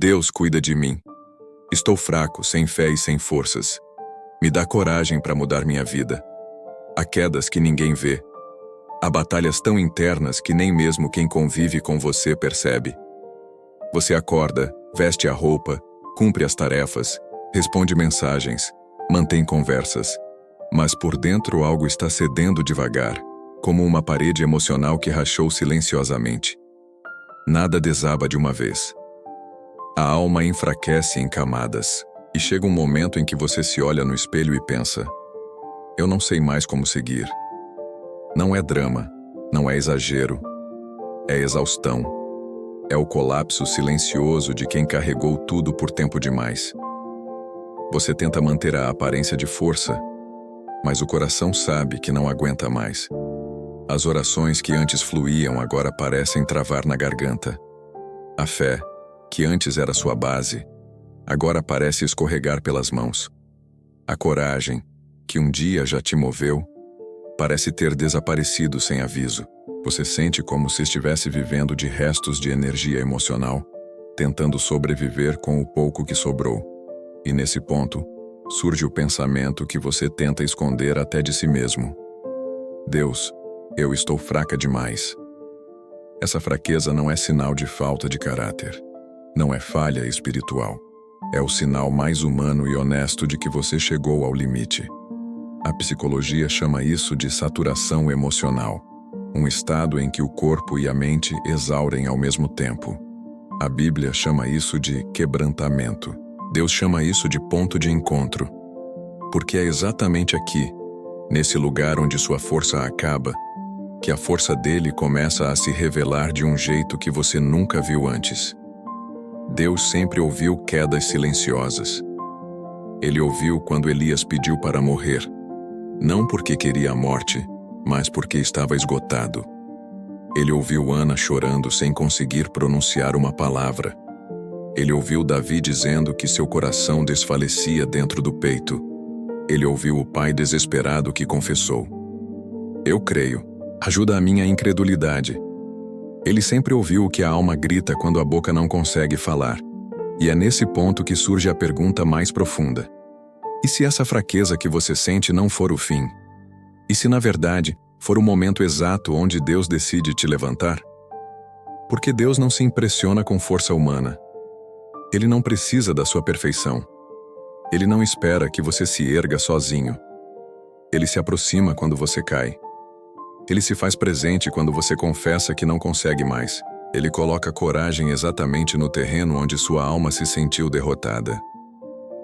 Deus cuida de mim. Estou fraco, sem fé e sem forças. Me dá coragem para mudar minha vida. Há quedas que ninguém vê. Há batalhas tão internas que nem mesmo quem convive com você percebe. Você acorda, veste a roupa, cumpre as tarefas, responde mensagens, mantém conversas. Mas por dentro algo está cedendo devagar, como uma parede emocional que rachou silenciosamente. Nada desaba de uma vez. A alma enfraquece em camadas, e chega um momento em que você se olha no espelho e pensa: eu não sei mais como seguir. Não é drama, não é exagero, é exaustão. É o colapso silencioso de quem carregou tudo por tempo demais. Você tenta manter a aparência de força, mas o coração sabe que não aguenta mais. As orações que antes fluíam agora parecem travar na garganta. A fé, que antes era sua base, agora parece escorregar pelas mãos. A coragem, que um dia já te moveu, parece ter desaparecido sem aviso. Você sente como se estivesse vivendo de restos de energia emocional, tentando sobreviver com o pouco que sobrou. E nesse ponto, surge o pensamento que você tenta esconder até de si mesmo. Deus, eu estou fraca demais. Essa fraqueza não é sinal de falta de caráter. Não é falha espiritual. É o sinal mais humano e honesto de que você chegou ao limite. A psicologia chama isso de saturação emocional, um estado em que o corpo e a mente exaurem ao mesmo tempo. A Bíblia chama isso de quebrantamento. Deus chama isso de ponto de encontro. Porque é exatamente aqui, nesse lugar onde sua força acaba, que a força dele começa a se revelar de um jeito que você nunca viu antes. Deus sempre ouviu quedas silenciosas. Ele ouviu quando Elias pediu para morrer, não porque queria a morte, mas porque estava esgotado. Ele ouviu Ana chorando sem conseguir pronunciar uma palavra. Ele ouviu Davi dizendo que seu coração desfalecia dentro do peito. Ele ouviu o pai desesperado que confessou: eu creio, ajuda a minha incredulidade. Ele sempre ouviu o que a alma grita quando a boca não consegue falar. E é nesse ponto que surge a pergunta mais profunda. E se essa fraqueza que você sente não for o fim? E se, na verdade, for o momento exato onde Deus decide te levantar? Porque Deus não se impressiona com força humana. Ele não precisa da sua perfeição. Ele não espera que você se erga sozinho. Ele se aproxima quando você cai. Ele se faz presente quando você confessa que não consegue mais. Ele coloca coragem exatamente no terreno onde sua alma se sentiu derrotada.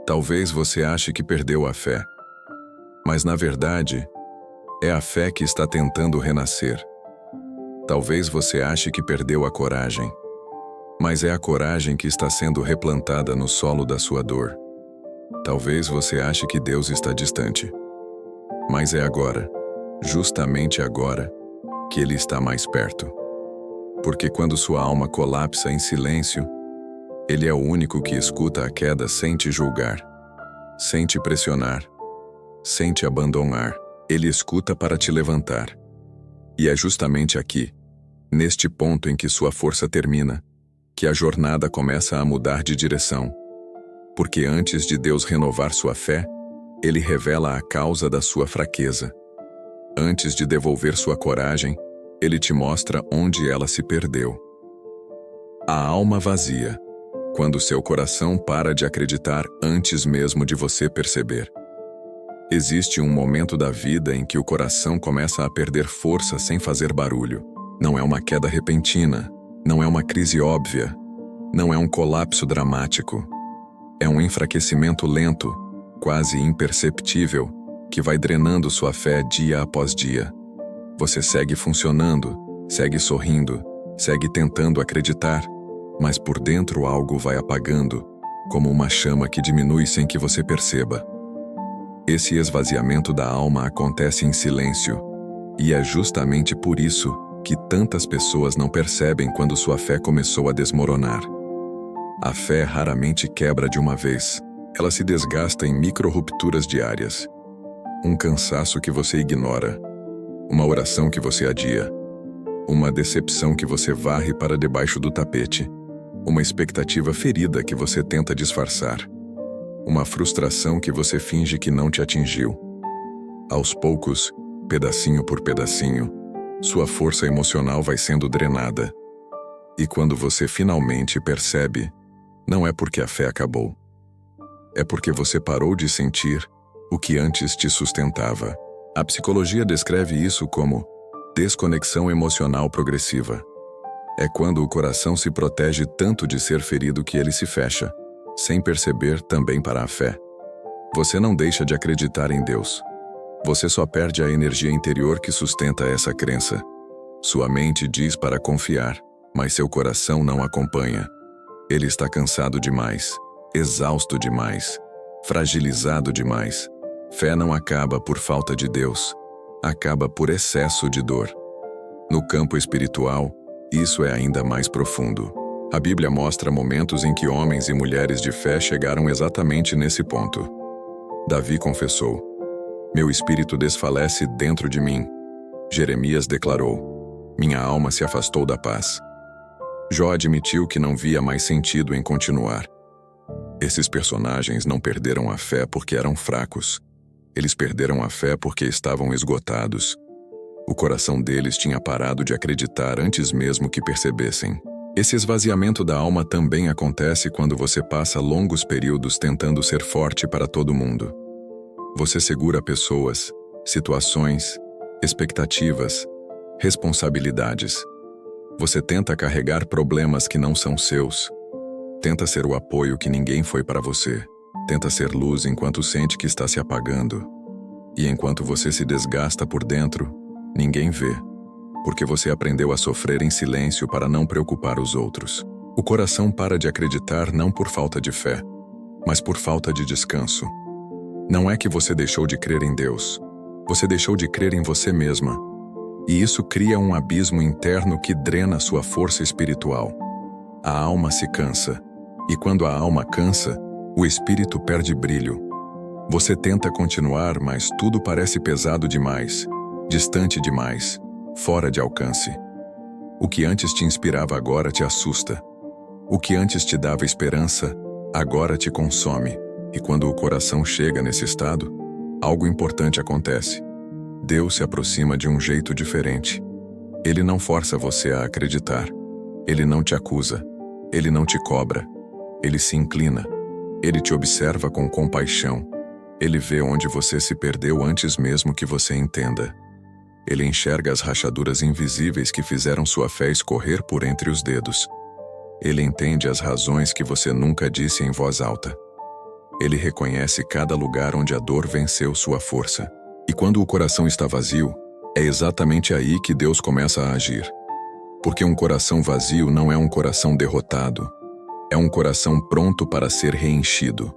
Talvez você ache que perdeu a fé. Mas, na verdade, é a fé que está tentando renascer. Talvez você ache que perdeu a coragem. Mas é a coragem que está sendo replantada no solo da sua dor. Talvez você ache que Deus está distante. Mas é agora, justamente agora, que Ele está mais perto. Porque quando sua alma colapsa em silêncio, Ele é o único que escuta a queda sem te julgar, sem te pressionar, sem te abandonar. Ele escuta para te levantar. E é justamente aqui, neste ponto em que sua força termina, que a jornada começa a mudar de direção. Porque antes de Deus renovar sua fé, Ele revela a causa da sua fraqueza. Antes de devolver sua coragem, Ele te mostra onde ela se perdeu. A alma vazia, quando seu coração para de acreditar antes mesmo de você perceber. Existe um momento da vida em que o coração começa a perder força sem fazer barulho. Não é uma queda repentina, não é uma crise óbvia, não é um colapso dramático. É um enfraquecimento lento, quase imperceptível, que vai drenando sua fé dia após dia. Você segue funcionando, segue sorrindo, segue tentando acreditar, mas por dentro algo vai apagando, como uma chama que diminui sem que você perceba. Esse esvaziamento da alma acontece em silêncio, e é justamente por isso que tantas pessoas não percebem quando sua fé começou a desmoronar. A fé raramente quebra de uma vez. Ela se desgasta em micro-rupturas diárias. Um cansaço que você ignora, uma oração que você adia, uma decepção que você varre para debaixo do tapete, uma expectativa ferida que você tenta disfarçar, uma frustração que você finge que não te atingiu. Aos poucos, pedacinho por pedacinho, sua força emocional vai sendo drenada. E quando você finalmente percebe, não é porque a fé acabou. É porque você parou de sentir o que antes te sustentava. A psicologia descreve isso como desconexão emocional progressiva. É quando o coração se protege tanto de ser ferido que ele se fecha, sem perceber também para a fé. Você não deixa de acreditar em Deus. Você só perde a energia interior que sustenta essa crença. Sua mente diz para confiar, mas seu coração não acompanha. Ele está cansado demais, exausto demais, fragilizado demais. Fé não acaba por falta de Deus, acaba por excesso de dor. No campo espiritual, isso é ainda mais profundo. A Bíblia mostra momentos em que homens e mulheres de fé chegaram exatamente nesse ponto. Davi confessou: "Meu espírito desfalece dentro de mim." Jeremias declarou: "Minha alma se afastou da paz." Jó admitiu que não via mais sentido em continuar. Esses personagens não perderam a fé porque eram fracos. Eles perderam a fé porque estavam esgotados. O coração deles tinha parado de acreditar antes mesmo que percebessem. Esse esvaziamento da alma também acontece quando você passa longos períodos tentando ser forte para todo mundo. Você segura pessoas, situações, expectativas, responsabilidades. Você tenta carregar problemas que não são seus. Tenta ser o apoio que ninguém foi para você. Tenta ser luz enquanto sente que está se apagando. E enquanto você se desgasta por dentro, ninguém vê, porque você aprendeu a sofrer em silêncio para não preocupar os outros. O coração para de acreditar não por falta de fé, mas por falta de descanso. Não é que você deixou de crer em Deus, você deixou de crer em você mesma. E isso cria um abismo interno que drena sua força espiritual. A alma se cansa, e quando a alma cansa, o espírito perde brilho. Você tenta continuar, mas tudo parece pesado demais, distante demais, fora de alcance. O que antes te inspirava agora te assusta. O que antes te dava esperança, agora te consome. E quando o coração chega nesse estado, algo importante acontece. Deus se aproxima de um jeito diferente. Ele não força você a acreditar. Ele não te acusa. Ele não te cobra. Ele se inclina. Ele te observa com compaixão. Ele vê onde você se perdeu antes mesmo que você entenda. Ele enxerga as rachaduras invisíveis que fizeram sua fé escorrer por entre os dedos. Ele entende as razões que você nunca disse em voz alta. Ele reconhece cada lugar onde a dor venceu sua força. E quando o coração está vazio, é exatamente aí que Deus começa a agir. Porque um coração vazio não é um coração derrotado. É um coração pronto para ser reenchido.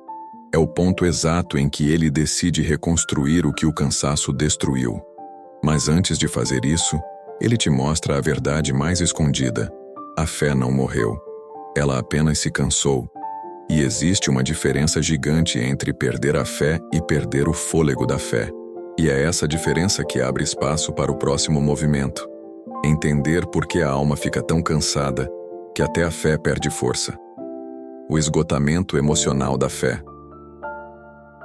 É o ponto exato em que ele decide reconstruir o que o cansaço destruiu. Mas antes de fazer isso, ele te mostra a verdade mais escondida. A fé não morreu. Ela apenas se cansou. E existe uma diferença gigante entre perder a fé e perder o fôlego da fé. E é essa diferença que abre espaço para o próximo movimento. Entender por que a alma fica tão cansada que até a fé perde força. O esgotamento emocional da fé.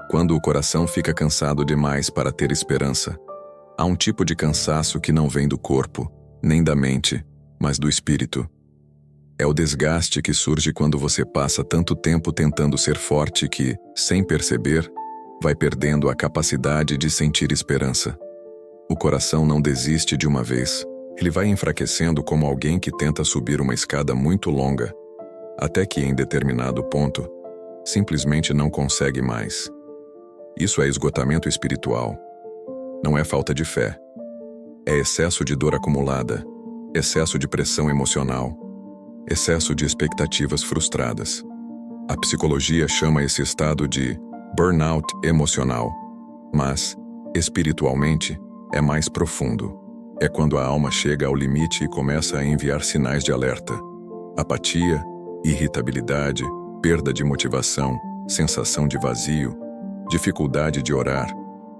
Quando o coração fica cansado demais para ter esperança, há um tipo de cansaço que não vem do corpo, nem da mente, mas do espírito. É o desgaste que surge quando você passa tanto tempo tentando ser forte que, sem perceber, vai perdendo a capacidade de sentir esperança. O coração não desiste de uma vez. Ele vai enfraquecendo como alguém que tenta subir uma escada muito longa, até que em determinado ponto, simplesmente não consegue mais. Isso é esgotamento espiritual. Não é falta de fé. É excesso de dor acumulada, excesso de pressão emocional, excesso de expectativas frustradas. A psicologia chama esse estado de burnout emocional, mas, espiritualmente, é mais profundo. É quando a alma chega ao limite e começa a enviar sinais de alerta. Apatia, irritabilidade, perda de motivação, sensação de vazio, dificuldade de orar,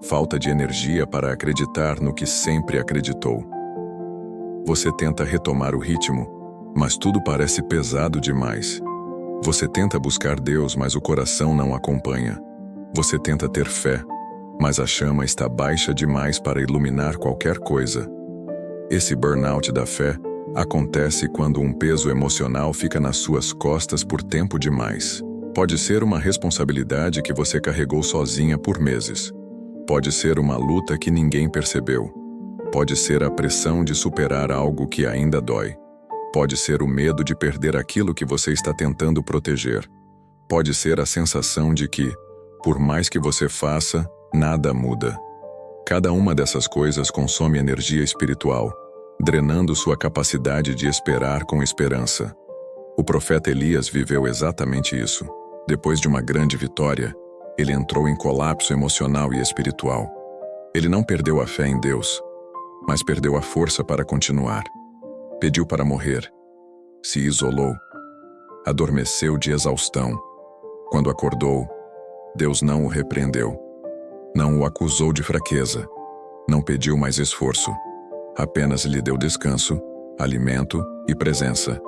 falta de energia para acreditar no que sempre acreditou. Você tenta retomar o ritmo, mas tudo parece pesado demais. Você tenta buscar Deus, mas o coração não acompanha. Você tenta ter fé, mas a chama está baixa demais para iluminar qualquer coisa. Esse burnout da fé acontece quando um peso emocional fica nas suas costas por tempo demais. Pode ser uma responsabilidade que você carregou sozinha por meses. Pode ser uma luta que ninguém percebeu. Pode ser a pressão de superar algo que ainda dói. Pode ser o medo de perder aquilo que você está tentando proteger. Pode ser a sensação de que, por mais que você faça, nada muda. Cada uma dessas coisas consome energia espiritual, drenando sua capacidade de esperar com esperança. O profeta Elias viveu exatamente isso. Depois de uma grande vitória, ele entrou em colapso emocional e espiritual. Ele não perdeu a fé em Deus, mas perdeu a força para continuar. Pediu para morrer. Se isolou. Adormeceu de exaustão. Quando acordou, Deus não o repreendeu. Não o acusou de fraqueza. Não pediu mais esforço. Apenas lhe deu descanso, alimento e presença.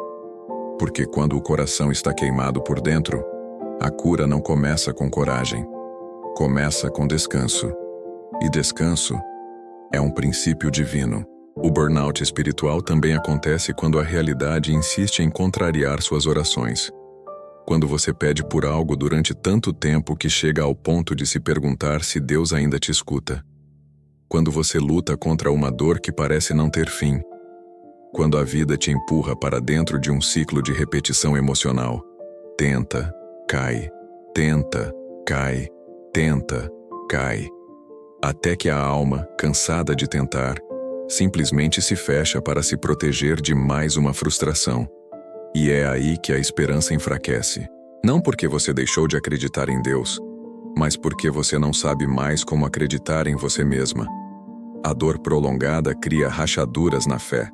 Porque quando o coração está queimado por dentro, a cura não começa com coragem. Começa com descanso. E descanso é um princípio divino. O burnout espiritual também acontece quando a realidade insiste em contrariar suas orações. Quando você pede por algo durante tanto tempo que chega ao ponto de se perguntar se Deus ainda te escuta. Quando você luta contra uma dor que parece não ter fim. Quando a vida te empurra para dentro de um ciclo de repetição emocional. Tenta, cai, tenta, cai, tenta, cai. Até que a alma, cansada de tentar, simplesmente se fecha para se proteger de mais uma frustração. E é aí que a esperança enfraquece. Não porque você deixou de acreditar em Deus, mas porque você não sabe mais como acreditar em você mesma. A dor prolongada cria rachaduras na fé.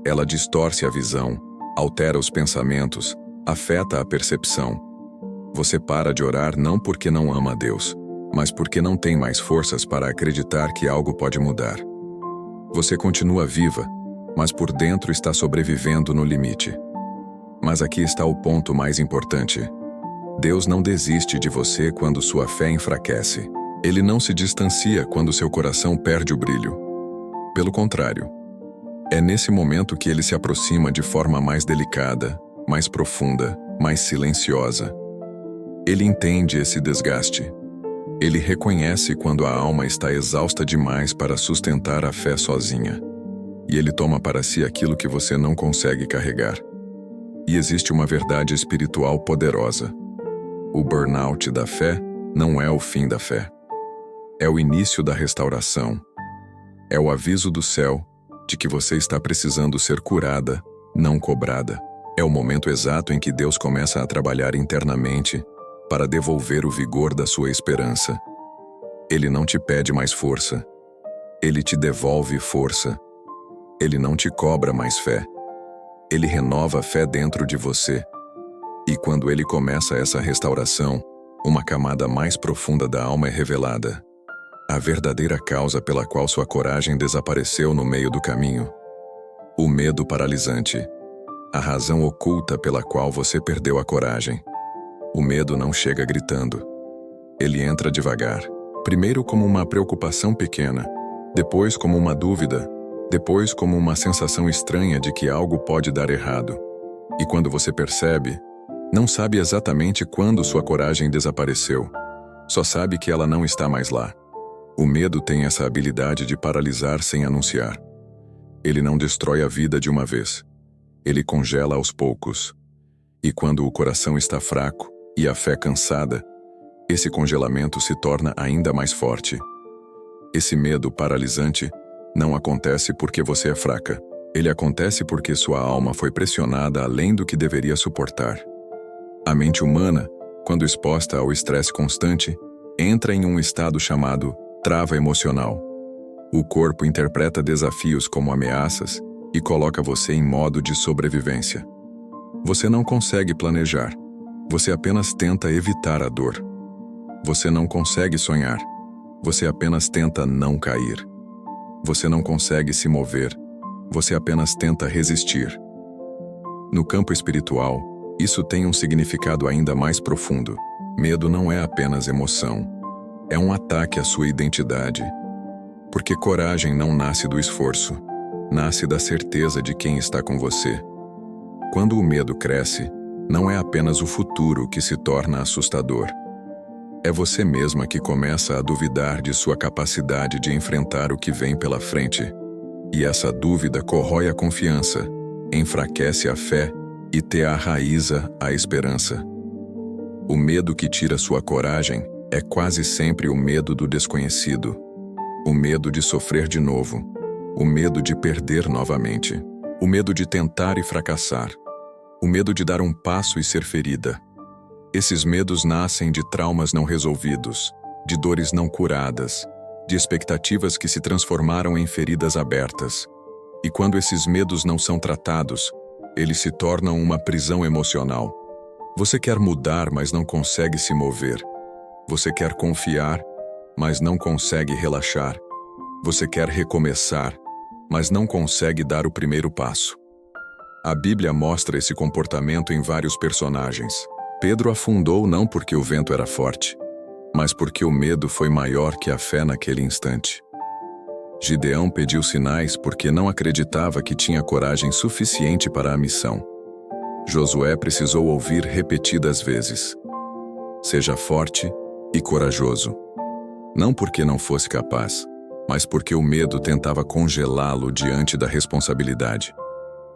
Ela distorce a visão, altera os pensamentos, afeta a percepção. Você para de orar não porque não ama a Deus, mas porque não tem mais forças para acreditar que algo pode mudar. Você continua viva, mas por dentro está sobrevivendo no limite. Mas aqui está o ponto mais importante. Deus não desiste de você quando sua fé enfraquece. Ele não se distancia quando seu coração perde o brilho. Pelo contrário, é nesse momento que ele se aproxima de forma mais delicada, mais profunda, mais silenciosa. Ele entende esse desgaste. Ele reconhece quando a alma está exausta demais para sustentar a fé sozinha. E ele toma para si aquilo que você não consegue carregar. E existe uma verdade espiritual poderosa. O burnout da fé não é o fim da fé. É o início da restauração. É o aviso do céu de que você está precisando ser curada, não cobrada. É o momento exato em que Deus começa a trabalhar internamente para devolver o vigor da sua esperança. Ele não te pede mais força. Ele te devolve força. Ele não te cobra mais fé. Ele renova a fé dentro de você. E quando ele começa essa restauração, uma camada mais profunda da alma é revelada. A verdadeira causa pela qual sua coragem desapareceu no meio do caminho. O medo paralisante. A razão oculta pela qual você perdeu a coragem. O medo não chega gritando. Ele entra devagar. Primeiro como uma preocupação pequena, depois como uma dúvida, depois como uma sensação estranha de que algo pode dar errado. E quando você percebe, não sabe exatamente quando sua coragem desapareceu, só sabe que ela não está mais lá. O medo tem essa habilidade de paralisar sem anunciar. Ele não destrói a vida de uma vez. Ele congela aos poucos. E quando o coração está fraco e a fé cansada, esse congelamento se torna ainda mais forte. Esse medo paralisante não acontece porque você é fraca. Ele acontece porque sua alma foi pressionada além do que deveria suportar. A mente humana, quando exposta ao estresse constante, entra em um estado chamado trava emocional. O corpo interpreta desafios como ameaças e coloca você em modo de sobrevivência. Você não consegue planejar. Você apenas tenta evitar a dor. Você não consegue sonhar. Você apenas tenta não cair. Você não consegue se mover. Você apenas tenta resistir. No campo espiritual, isso tem um significado ainda mais profundo. Medo não é apenas emoção. É um ataque à sua identidade. Porque coragem não nasce do esforço, nasce da certeza de quem está com você. Quando o medo cresce, não é apenas o futuro que se torna assustador. É você mesma que começa a duvidar de sua capacidade de enfrentar o que vem pela frente. E essa dúvida corrói a confiança, enfraquece a fé e te arraiza a esperança. O medo que tira sua coragem é quase sempre o medo do desconhecido. O medo de sofrer de novo. O medo de perder novamente. O medo de tentar e fracassar. O medo de dar um passo e ser ferida. Esses medos nascem de traumas não resolvidos, de dores não curadas, de expectativas que se transformaram em feridas abertas. E quando esses medos não são tratados, eles se tornam uma prisão emocional. Você quer mudar, mas não consegue se mover. Você quer confiar, mas não consegue relaxar. Você quer recomeçar, mas não consegue dar o primeiro passo. A Bíblia mostra esse comportamento em vários personagens. Pedro afundou não porque o vento era forte, mas porque o medo foi maior que a fé naquele instante. Gideão pediu sinais porque não acreditava que tinha coragem suficiente para a missão. Josué precisou ouvir repetidas vezes: seja forte e corajoso. Não porque não fosse capaz, mas porque o medo tentava congelá-lo diante da responsabilidade.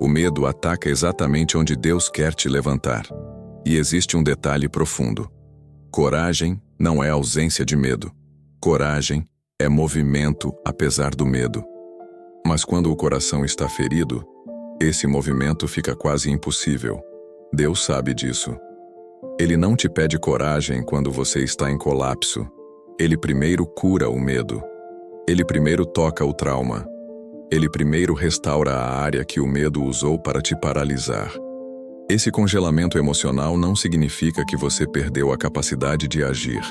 O medo ataca exatamente onde Deus quer te levantar. E existe um detalhe profundo. Coragem não é ausência de medo. Coragem é movimento apesar do medo. Mas quando o coração está ferido, esse movimento fica quase impossível. Deus sabe disso. Ele não te pede coragem quando você está em colapso. Ele primeiro cura o medo. Ele primeiro toca o trauma. Ele primeiro restaura a área que o medo usou para te paralisar. Esse congelamento emocional não significa que você perdeu a capacidade de agir.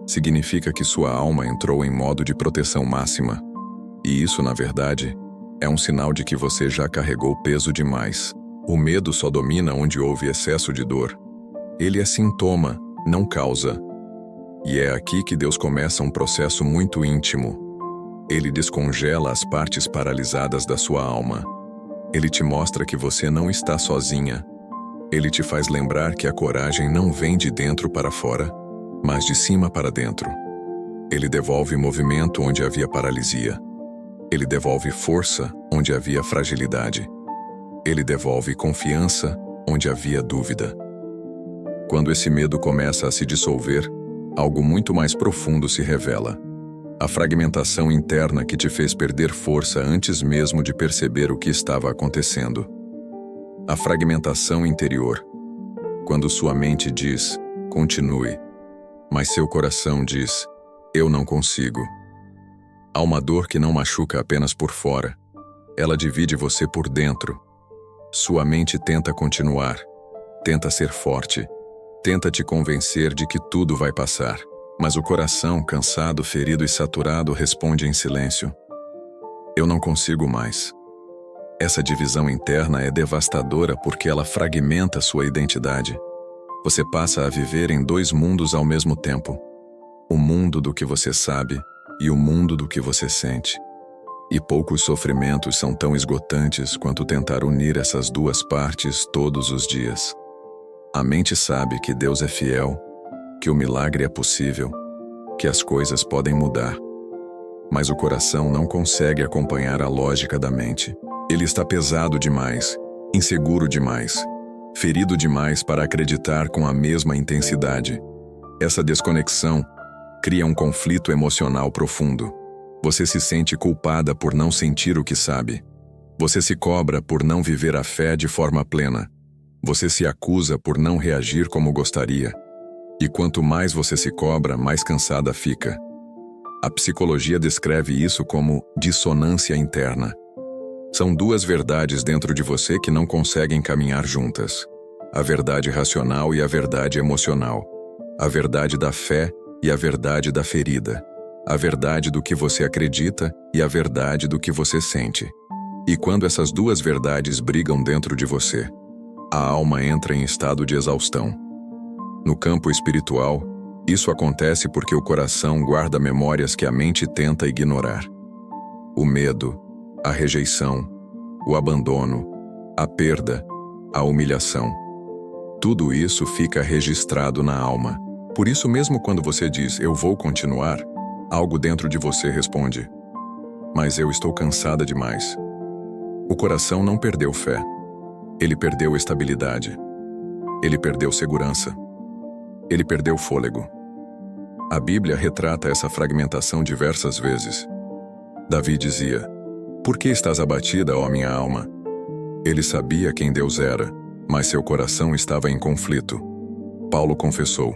Significa que sua alma entrou em modo de proteção máxima. E isso, na verdade, é um sinal de que você já carregou peso demais. O medo só domina onde houve excesso de dor. Ele é sintoma, não causa. E é aqui que Deus começa um processo muito íntimo. Ele descongela as partes paralisadas da sua alma. Ele te mostra que você não está sozinha. Ele te faz lembrar que a coragem não vem de dentro para fora, mas de cima para dentro. Ele devolve movimento onde havia paralisia. Ele devolve força onde havia fragilidade. Ele devolve confiança onde havia dúvida. Quando esse medo começa a se dissolver, algo muito mais profundo se revela. A fragmentação interna que te fez perder força antes mesmo de perceber o que estava acontecendo. A fragmentação interior. Quando sua mente diz, continue, mas seu coração diz, eu não consigo. Há uma dor que não machuca apenas por fora. Ela divide você por dentro. Sua mente tenta continuar, tenta ser forte, tenta te convencer de que tudo vai passar. Mas o coração, cansado, ferido e saturado, responde em silêncio. Eu não consigo mais. Essa divisão interna é devastadora porque ela fragmenta sua identidade. Você passa a viver em dois mundos ao mesmo tempo. O mundo do que você sabe e o mundo do que você sente. E poucos sofrimentos são tão esgotantes quanto tentar unir essas duas partes todos os dias. A mente sabe que Deus é fiel, que o milagre é possível, que as coisas podem mudar. Mas o coração não consegue acompanhar a lógica da mente. Ele está pesado demais, inseguro demais, ferido demais para acreditar com a mesma intensidade. Essa desconexão cria um conflito emocional profundo. Você se sente culpada por não sentir o que sabe. Você se cobra por não viver a fé de forma plena. Você se acusa por não reagir como gostaria. E quanto mais você se cobra, mais cansada fica. A psicologia descreve isso como dissonância interna. São duas verdades dentro de você que não conseguem caminhar juntas. A verdade racional e a verdade emocional. A verdade da fé e a verdade da ferida. A verdade do que você acredita e a verdade do que você sente. E quando essas duas verdades brigam dentro de você, a alma entra em estado de exaustão. No campo espiritual, isso acontece porque o coração guarda memórias que a mente tenta ignorar. O medo, a rejeição, o abandono, a perda, a humilhação. Tudo isso fica registrado na alma. Por isso mesmo quando você diz, eu vou continuar, algo dentro de você responde, mas eu estou cansada demais. O coração não perdeu fé. Ele perdeu estabilidade. Ele perdeu segurança. Ele perdeu fôlego. A Bíblia retrata essa fragmentação diversas vezes. Davi dizia, por que estás abatida, ó minha alma? Ele sabia quem Deus era, mas seu coração estava em conflito. Paulo confessou,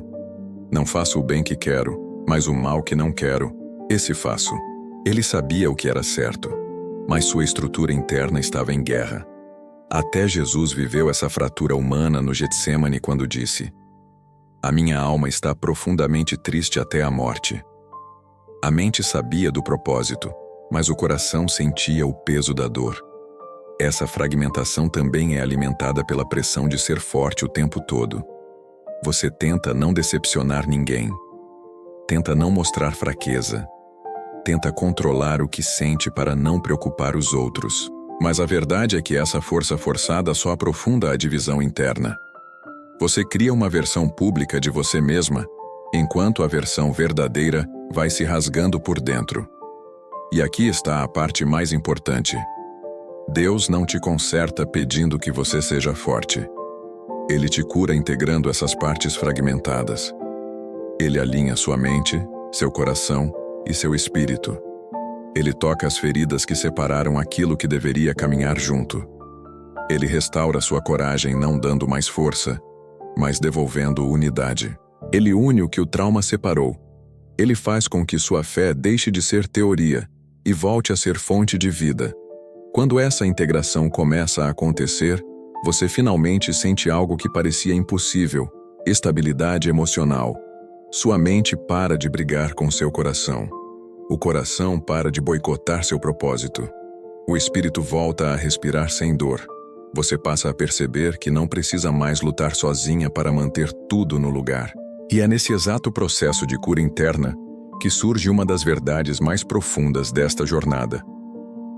não faço o bem que quero, mas o mal que não quero, esse faço. Ele sabia o que era certo, mas sua estrutura interna estava em guerra. Até Jesus viveu essa fratura humana no Getsêmani quando disse, a minha alma está profundamente triste até a morte. A mente sabia do propósito, mas o coração sentia o peso da dor. Essa fragmentação também é alimentada pela pressão de ser forte o tempo todo. Você tenta não decepcionar ninguém. Tenta não mostrar fraqueza. Tenta controlar o que sente para não preocupar os outros. Mas a verdade é que essa força forçada só aprofunda a divisão interna. Você cria uma versão pública de você mesma, enquanto a versão verdadeira vai se rasgando por dentro. E aqui está a parte mais importante. Deus não te conserta pedindo que você seja forte. Ele te cura integrando essas partes fragmentadas. Ele alinha sua mente, seu coração e seu espírito. Ele toca as feridas que separaram aquilo que deveria caminhar junto. Ele restaura sua coragem não dando mais força, mas devolvendo unidade. Ele une o que o trauma separou. Ele faz com que sua fé deixe de ser teoria e volte a ser fonte de vida. Quando essa integração começa a acontecer, você finalmente sente algo que parecia impossível, estabilidade emocional. Sua mente para de brigar com seu coração. O coração para de boicotar seu propósito. O espírito volta a respirar sem dor. Você passa a perceber que não precisa mais lutar sozinha para manter tudo no lugar. E é nesse exato processo de cura interna que surge uma das verdades mais profundas desta jornada.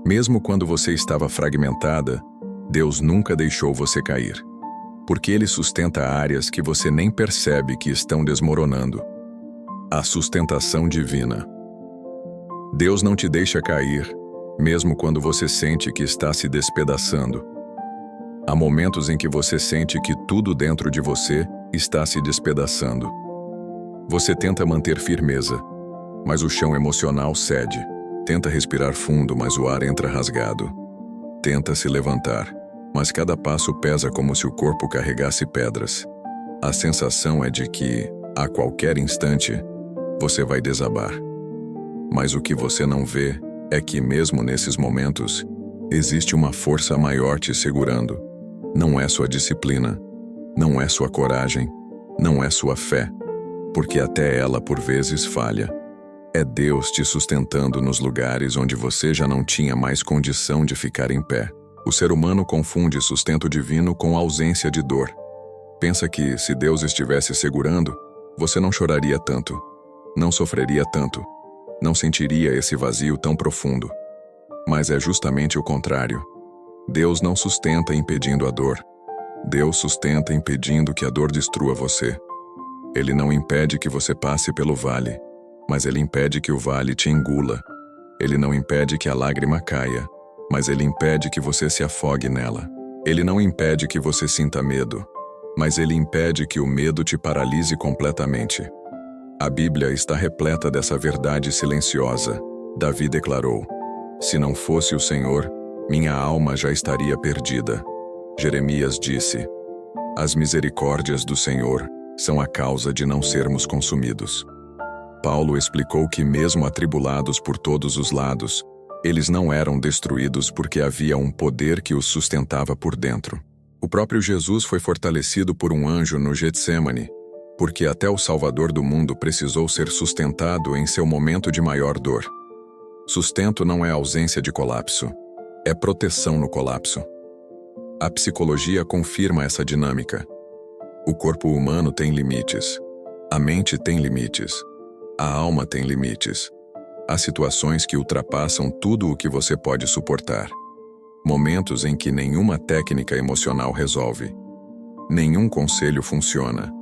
Mesmo quando você estava fragmentada, Deus nunca deixou você cair. Porque Ele sustenta áreas que você nem percebe que estão desmoronando. A sustentação divina. Deus não te deixa cair, mesmo quando você sente que está se despedaçando. Há momentos em que você sente que tudo dentro de você está se despedaçando. Você tenta manter firmeza, mas o chão emocional cede. Tenta respirar fundo, mas o ar entra rasgado. Tenta se levantar, mas cada passo pesa como se o corpo carregasse pedras. A sensação é de que, a qualquer instante, você vai desabar. Mas o que você não vê é que, mesmo nesses momentos, existe uma força maior te segurando. Não é sua disciplina, não é sua coragem, não é sua fé, porque até ela por vezes falha. É Deus te sustentando nos lugares onde você já não tinha mais condição de ficar em pé. O ser humano confunde sustento divino com ausência de dor. Pensa que, se Deus estivesse segurando, você não choraria tanto, não sofreria tanto, não sentiria esse vazio tão profundo. Mas é justamente o contrário. Deus não sustenta impedindo a dor. Deus sustenta impedindo que a dor destrua você. Ele não impede que você passe pelo vale, mas Ele impede que o vale te engula. Ele não impede que a lágrima caia, mas Ele impede que você se afogue nela. Ele não impede que você sinta medo, mas Ele impede que o medo te paralise completamente. A Bíblia está repleta dessa verdade silenciosa. Davi declarou, se não fosse o Senhor, minha alma já estaria perdida. Jeremias disse, as misericórdias do Senhor são a causa de não sermos consumidos. Paulo explicou que mesmo atribulados por todos os lados, eles não eram destruídos porque havia um poder que os sustentava por dentro. O próprio Jesus foi fortalecido por um anjo no Getsêmani, porque até o Salvador do mundo precisou ser sustentado em seu momento de maior dor. Sustento não é ausência de colapso, é proteção no colapso. A psicologia confirma essa dinâmica. O corpo humano tem limites. A mente tem limites. A alma tem limites. Há situações que ultrapassam tudo o que você pode suportar. Momentos em que nenhuma técnica emocional resolve. Nenhum conselho funciona.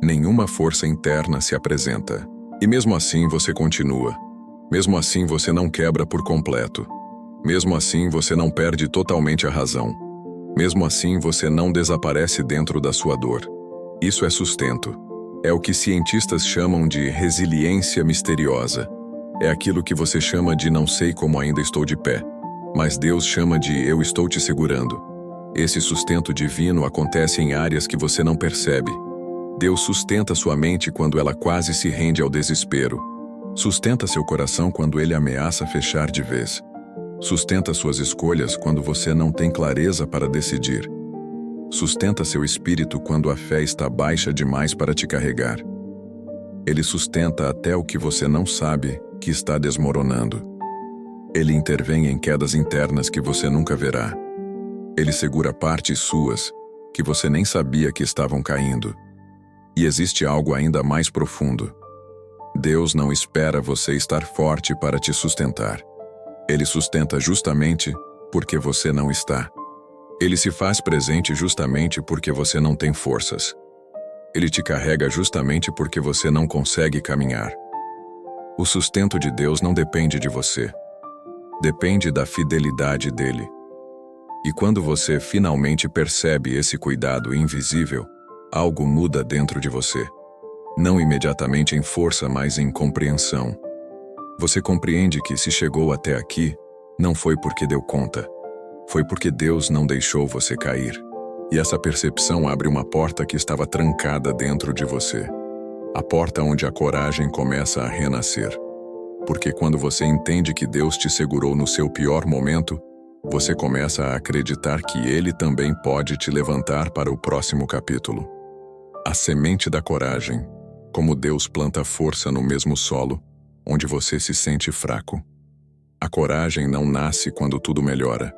Nenhuma força interna se apresenta. E mesmo assim você continua. Mesmo assim você não quebra por completo. Mesmo assim você não perde totalmente a razão. Mesmo assim você não desaparece dentro da sua dor. Isso é sustento. É o que cientistas chamam de resiliência misteriosa. É aquilo que você chama de não sei como ainda estou de pé. Mas Deus chama de eu estou te segurando. Esse sustento divino acontece em áreas que você não percebe. Deus sustenta sua mente quando ela quase se rende ao desespero. Sustenta seu coração quando ele ameaça fechar de vez. Sustenta suas escolhas quando você não tem clareza para decidir. Sustenta seu espírito quando a fé está baixa demais para te carregar. Ele sustenta até o que você não sabe que está desmoronando. Ele intervém em quedas internas que você nunca verá. Ele segura partes suas que você nem sabia que estavam caindo. E existe algo ainda mais profundo. Deus não espera você estar forte para te sustentar. Ele sustenta justamente porque você não está. Ele se faz presente justamente porque você não tem forças. Ele te carrega justamente porque você não consegue caminhar. O sustento de Deus não depende de você. Depende da fidelidade dele. E quando você finalmente percebe esse cuidado invisível, algo muda dentro de você. Não imediatamente em força, mas em compreensão. Você compreende que se chegou até aqui, não foi porque deu conta. Foi porque Deus não deixou você cair. E essa percepção abre uma porta que estava trancada dentro de você. A porta onde a coragem começa a renascer. Porque quando você entende que Deus te segurou no seu pior momento, você começa a acreditar que Ele também pode te levantar para o próximo capítulo. A semente da coragem, como Deus planta força no mesmo solo, onde você se sente fraco. A coragem não nasce quando tudo melhora.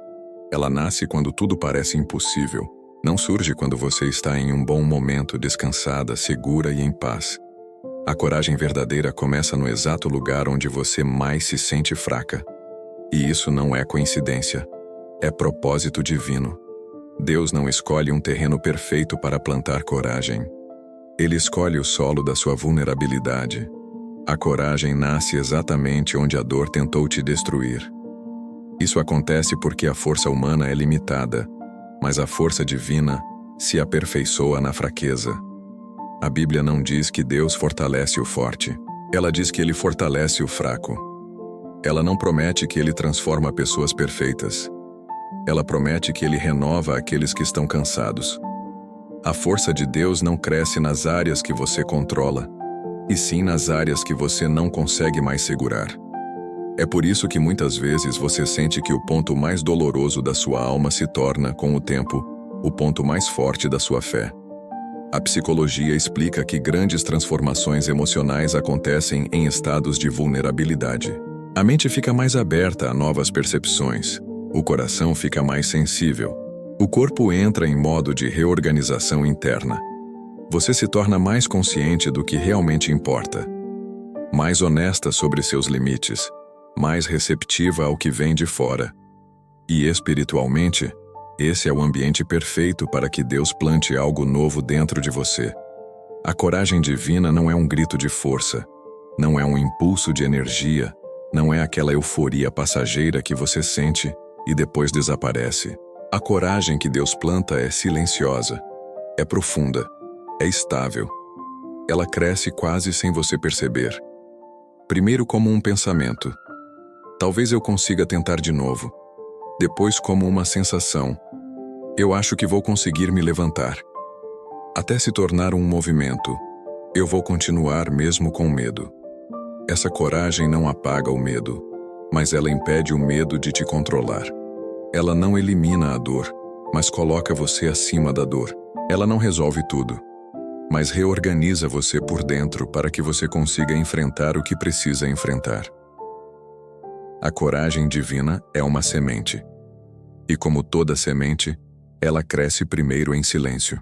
Ela nasce quando tudo parece impossível. Não surge quando você está em um bom momento, descansada, segura e em paz. A coragem verdadeira começa no exato lugar onde você mais se sente fraca. E isso não é coincidência. É propósito divino. Deus não escolhe um terreno perfeito para plantar coragem. Ele escolhe o solo da sua vulnerabilidade. A coragem nasce exatamente onde a dor tentou te destruir. Isso acontece porque a força humana é limitada, mas a força divina se aperfeiçoa na fraqueza. A Bíblia não diz que Deus fortalece o forte. Ela diz que Ele fortalece o fraco. Ela não promete que Ele transforma pessoas perfeitas. Ela promete que Ele renova aqueles que estão cansados. A força de Deus não cresce nas áreas que você controla, e sim nas áreas que você não consegue mais segurar. É por isso que muitas vezes você sente que o ponto mais doloroso da sua alma se torna, com o tempo, o ponto mais forte da sua fé. A psicologia explica que grandes transformações emocionais acontecem em estados de vulnerabilidade. A mente fica mais aberta a novas percepções, o coração fica mais sensível, o corpo entra em modo de reorganização interna. Você se torna mais consciente do que realmente importa, mais honesta sobre seus limites, mais receptiva ao que vem de fora. E espiritualmente, esse é o ambiente perfeito para que Deus plante algo novo dentro de você. A coragem divina não é um grito de força, não é um impulso de energia, não é aquela euforia passageira que você sente e depois desaparece. A coragem que Deus planta é silenciosa, é profunda, é estável. Ela cresce quase sem você perceber. Primeiro como um pensamento. Talvez eu consiga tentar de novo. Depois como uma sensação. Eu acho que vou conseguir me levantar. Até se tornar um movimento. Eu vou continuar mesmo com medo. Essa coragem não apaga o medo, mas ela impede o medo de te controlar. Ela não elimina a dor, mas coloca você acima da dor. Ela não resolve tudo, mas reorganiza você por dentro para que você consiga enfrentar o que precisa enfrentar. A coragem divina é uma semente. E como toda semente, Ela cresce primeiro em silêncio.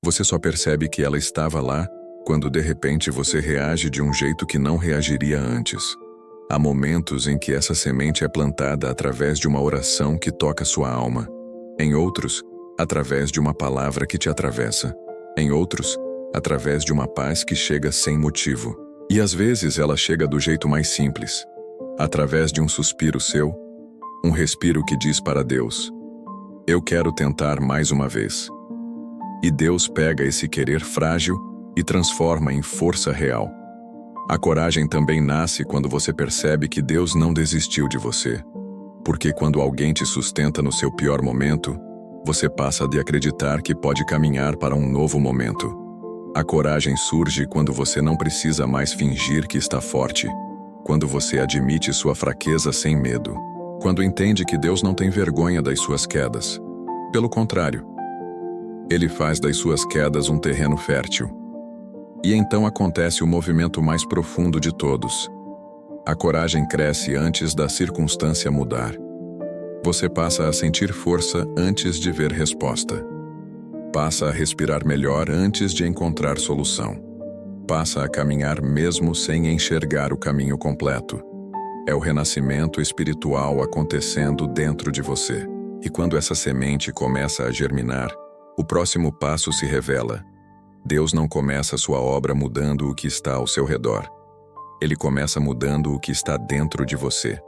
Você só percebe que ela estava lá quando de repente você reage de um jeito que não reagiria antes. Há momentos em que essa semente é plantada através de uma oração que toca sua alma. Em outros, através de uma palavra que te atravessa. Em outros, através de uma paz que chega sem motivo. E às vezes ela chega do jeito mais simples, através de um suspiro seu, um respiro que diz para Deus: eu quero tentar mais uma vez. E Deus pega esse querer frágil e transforma em força real. A coragem também nasce quando você percebe que Deus não desistiu de você. Porque quando alguém te sustenta no seu pior momento, você passa de acreditar que pode caminhar para um novo momento. A coragem surge quando você não precisa mais fingir que está forte, quando você admite sua fraqueza sem medo, quando entende que Deus não tem vergonha das suas quedas. Pelo contrário, Ele faz das suas quedas um terreno fértil. E então acontece o movimento mais profundo de todos. A coragem cresce antes da circunstância mudar. Você passa a sentir força antes de ver resposta. Passa a respirar melhor antes de encontrar solução. Passa a caminhar mesmo sem enxergar o caminho completo. É o renascimento espiritual acontecendo dentro de você. E quando essa semente começa a germinar, o próximo passo se revela. Deus não começa sua obra mudando o que está ao seu redor. Ele começa mudando o que está dentro de você.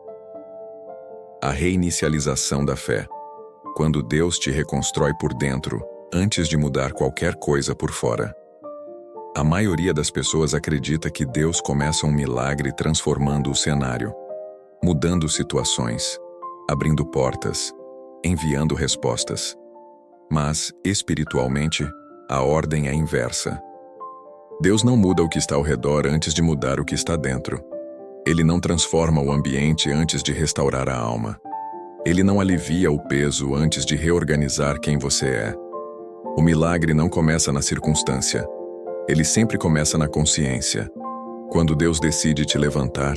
A reinicialização da fé. Quando Deus te reconstrói por dentro, antes de mudar qualquer coisa por fora. A maioria das pessoas acredita que Deus começa um milagre transformando o cenário, mudando situações, abrindo portas, enviando respostas. Mas, espiritualmente, a ordem é inversa. Deus não muda o que está ao redor antes de mudar o que está dentro. Ele não transforma o ambiente antes de restaurar a alma. Ele não alivia o peso antes de reorganizar quem você é. O milagre não começa na circunstância. Ele sempre começa na consciência. Quando Deus decide te levantar,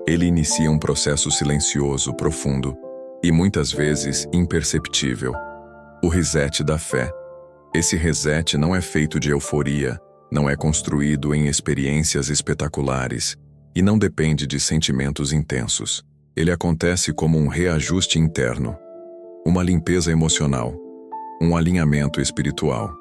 Ele inicia um processo silencioso, profundo e muitas vezes imperceptível. O reset da fé. Esse reset não é feito de euforia, não é construído em experiências espetaculares e não depende de sentimentos intensos. Ele acontece como um reajuste interno, uma limpeza emocional, um alinhamento espiritual.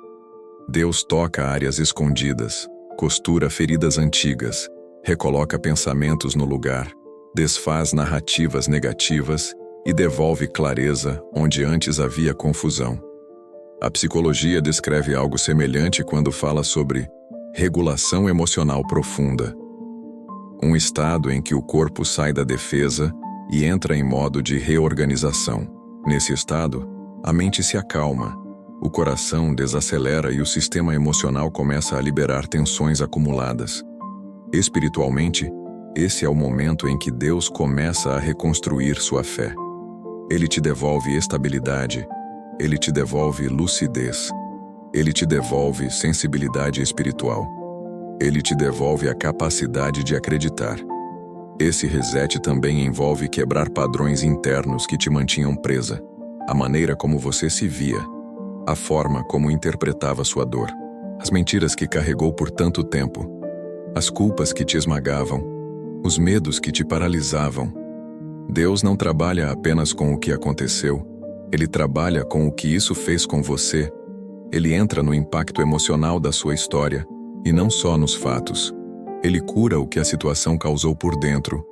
Deus toca áreas escondidas, costura feridas antigas, recoloca pensamentos no lugar, desfaz narrativas negativas e devolve clareza onde antes havia confusão. A psicologia descreve algo semelhante quando fala sobre regulação emocional profunda. Um estado em que o corpo sai da defesa e entra em modo de reorganização. Nesse estado, a mente se acalma, o coração desacelera e o sistema emocional começa a liberar tensões acumuladas. Espiritualmente, esse é o momento em que Deus começa a reconstruir sua fé. Ele te devolve estabilidade, Ele te devolve lucidez, Ele te devolve sensibilidade espiritual, Ele te devolve a capacidade de acreditar. Esse reset também envolve quebrar padrões internos que te mantinham presa, a maneira como você se via, a forma como interpretava sua dor, as mentiras que carregou por tanto tempo, as culpas que te esmagavam, os medos que te paralisavam. Deus não trabalha apenas com o que aconteceu, Ele trabalha com o que isso fez com você. Ele entra no impacto emocional da sua história, e não só nos fatos. Ele cura o que a situação causou por dentro,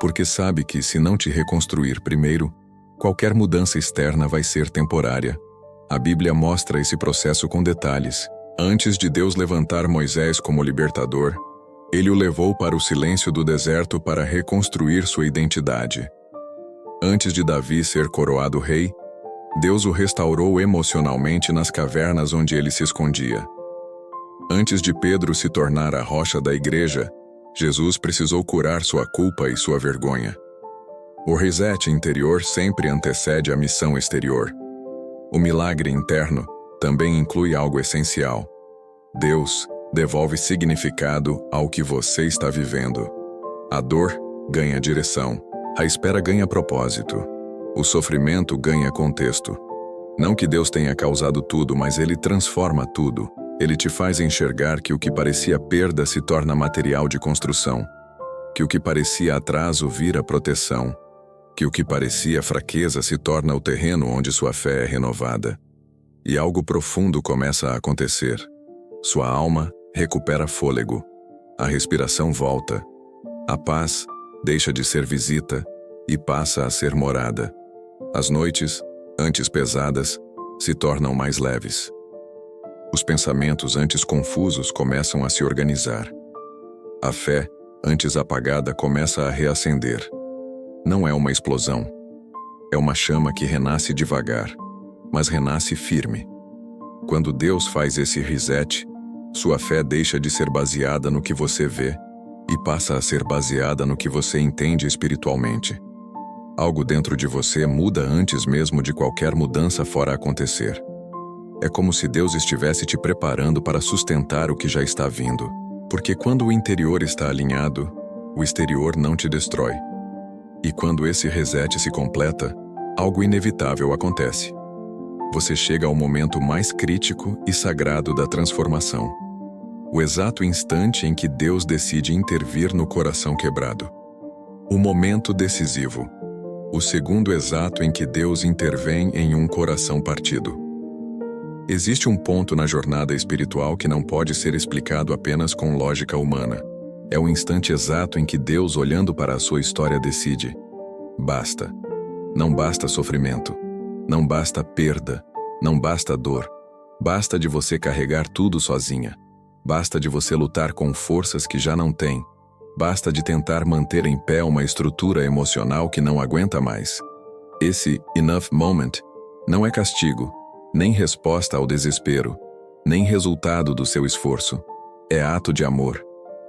porque sabe que se não te reconstruir primeiro, qualquer mudança externa vai ser temporária. A Bíblia mostra esse processo com detalhes. Antes de Deus levantar Moisés como libertador, Ele o levou para o silêncio do deserto para reconstruir sua identidade. Antes de Davi ser coroado rei, Deus o restaurou emocionalmente nas cavernas onde ele se escondia. Antes de Pedro se tornar a rocha da igreja, Jesus precisou curar sua culpa e sua vergonha. O reset interior sempre antecede a missão exterior. O milagre interno também inclui algo essencial. Deus devolve significado ao que você está vivendo. A dor ganha direção. A espera ganha propósito. O sofrimento ganha contexto. Não que Deus tenha causado tudo, mas Ele transforma tudo. Ele te faz enxergar que o que parecia perda se torna material de construção, que o que parecia atraso vira proteção, que o que parecia fraqueza se torna o terreno onde sua fé é renovada. E algo profundo começa a acontecer. Sua alma recupera fôlego, a respiração volta, a paz deixa de ser visita e passa a ser morada. As noites, antes pesadas, se tornam mais leves. Os pensamentos antes confusos começam a se organizar. A fé, antes apagada, começa a reacender. Não é uma explosão. É uma chama que renasce devagar, mas renasce firme. Quando Deus faz esse reset, sua fé deixa de ser baseada no que você vê e passa a ser baseada no que você entende espiritualmente. Algo dentro de você muda antes mesmo de qualquer mudança fora acontecer. É como se Deus estivesse te preparando para sustentar o que já está vindo. Porque quando o interior está alinhado, o exterior não te destrói. E quando esse reset se completa, algo inevitável acontece. Você chega ao momento mais crítico e sagrado da transformação. O exato instante em que Deus decide intervir no coração quebrado. O momento decisivo. O segundo exato em que Deus intervém em um coração partido. Existe um ponto na jornada espiritual que não pode ser explicado apenas com lógica humana. É o instante exato em que Deus, olhando para a sua história, decide: basta. Não basta sofrimento. Não basta perda. Não basta dor. Basta de você carregar tudo sozinha. Basta de você lutar com forças que já não tem. Basta de tentar manter em pé uma estrutura emocional que não aguenta mais. Esse enough moment não é castigo, nem resposta ao desespero, nem resultado do seu esforço. É ato de amor,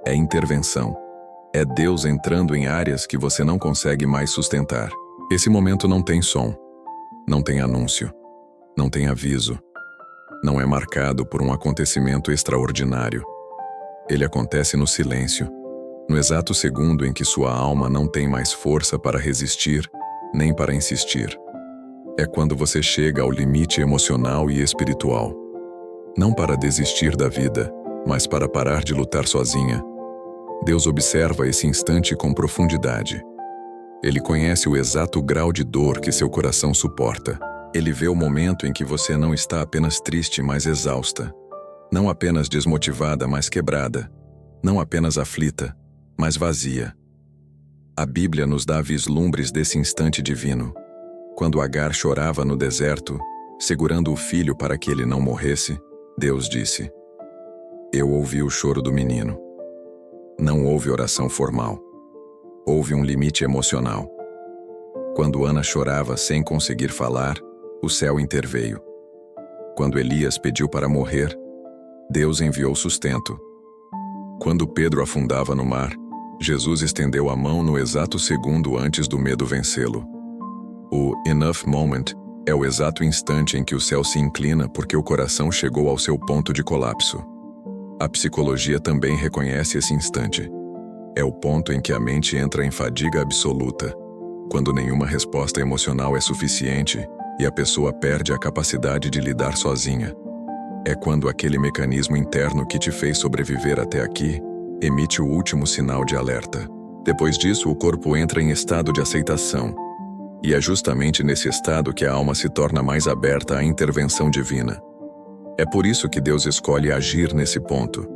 é intervenção. É Deus entrando em áreas que você não consegue mais sustentar. Esse momento não tem som, não tem anúncio, não tem aviso, não é marcado por um acontecimento extraordinário. Ele acontece no silêncio, no exato segundo em que sua alma não tem mais força para resistir, nem para insistir. É quando você chega ao limite emocional e espiritual. Não para desistir da vida, mas para parar de lutar sozinha. Deus observa esse instante com profundidade. Ele conhece o exato grau de dor que seu coração suporta. Ele vê o momento em que você não está apenas triste, mas exausta. Não apenas desmotivada, mas quebrada. Não apenas aflita, mas vazia. A Bíblia nos dá vislumbres desse instante divino. Quando Agar chorava no deserto, segurando o filho para que ele não morresse, Deus disse: eu ouvi o choro do menino. Não houve oração formal. Houve um limite emocional. Quando Ana chorava sem conseguir falar, o céu interveio. Quando Elias pediu para morrer, Deus enviou sustento. Quando Pedro afundava no mar, Jesus estendeu a mão no exato segundo antes do medo vencê-lo. O enough moment é o exato instante em que o céu se inclina porque o coração chegou ao seu ponto de colapso. A psicologia também reconhece esse instante. É o ponto em que a mente entra em fadiga absoluta, quando nenhuma resposta emocional é suficiente e a pessoa perde a capacidade de lidar sozinha. É quando aquele mecanismo interno que te fez sobreviver até aqui emite o último sinal de alerta. Depois disso, o corpo entra em estado de aceitação. E é justamente nesse estado que a alma se torna mais aberta à intervenção divina. É por isso que Deus escolhe agir nesse ponto.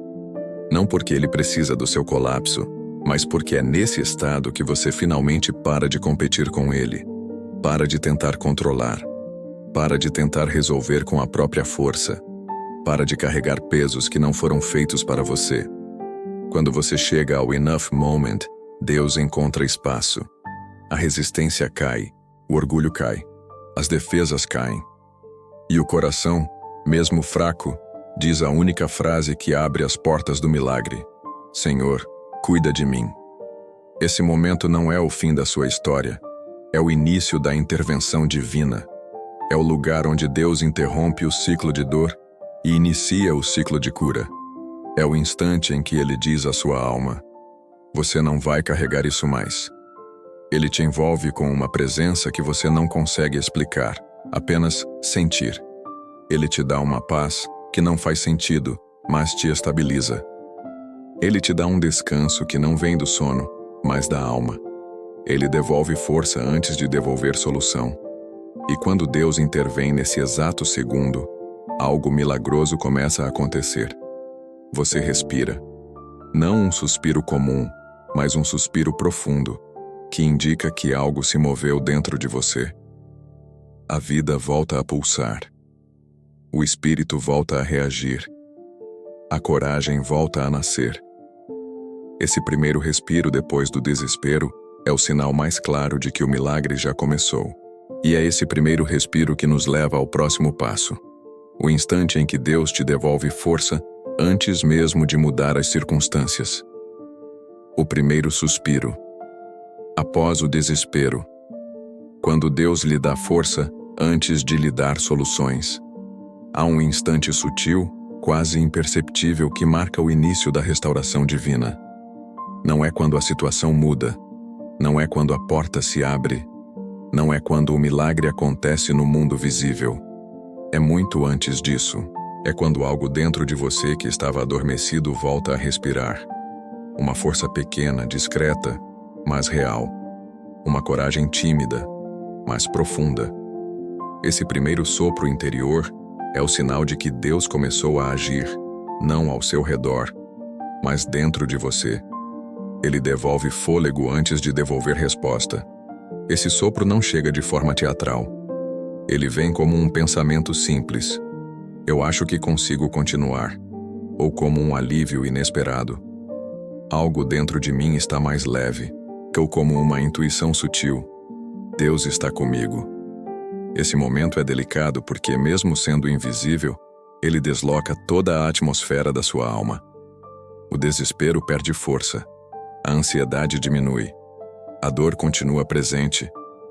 Não porque Ele precisa do seu colapso, mas porque é nesse estado que você finalmente para de competir com Ele, para de tentar controlar, para de tentar resolver com a própria força, para de carregar pesos que não foram feitos para você. Quando você chega ao enough moment, Deus encontra espaço. A resistência cai, o orgulho cai, as defesas caem. E o coração, mesmo fraco, diz a única frase que abre as portas do milagre: Senhor, cuida de mim. Esse momento não é o fim da sua história, é o início da intervenção divina. É o lugar onde Deus interrompe o ciclo de dor e inicia o ciclo de cura. É o instante em que Ele diz à sua alma: você não vai carregar isso mais. Ele te envolve com uma presença que você não consegue explicar. Apenas sentir. Ele te dá uma paz que não faz sentido, mas te estabiliza. Ele te dá um descanso que não vem do sono, mas da alma. Ele devolve força antes de devolver solução. E quando Deus intervém nesse exato segundo, algo milagroso começa a acontecer. Você respira. Não um suspiro comum, mas um suspiro profundo, que indica que algo se moveu dentro de você. A vida volta a pulsar. O espírito volta a reagir. A coragem volta a nascer. Esse primeiro respiro depois do desespero é o sinal mais claro de que o milagre já começou. E é esse primeiro respiro que nos leva ao próximo passo. O instante em que Deus te devolve força antes mesmo de mudar as circunstâncias. O primeiro suspiro. Após o desespero. Quando Deus lhe dá força antes de lhe dar soluções. Há um instante sutil, quase imperceptível, que marca o início da restauração divina. Não é quando a situação muda. Não é quando a porta se abre. Não é quando o milagre acontece no mundo visível. É muito antes disso. É quando algo dentro de você que estava adormecido volta a respirar. Uma força pequena, discreta, mas real. Uma coragem tímida, mas profunda. Esse primeiro sopro interior é o sinal de que Deus começou a agir, não ao seu redor, mas dentro de você. Ele devolve fôlego antes de devolver resposta. Esse sopro não chega de forma teatral. Ele vem como um pensamento simples. Eu acho que consigo continuar. Ou como um alívio inesperado. Algo dentro de mim está mais leve. Ou como uma intuição sutil. Deus está comigo. Esse momento é delicado porque, mesmo sendo invisível, ele desloca toda a atmosfera da sua alma. O desespero perde força. A ansiedade diminui. A dor continua presente,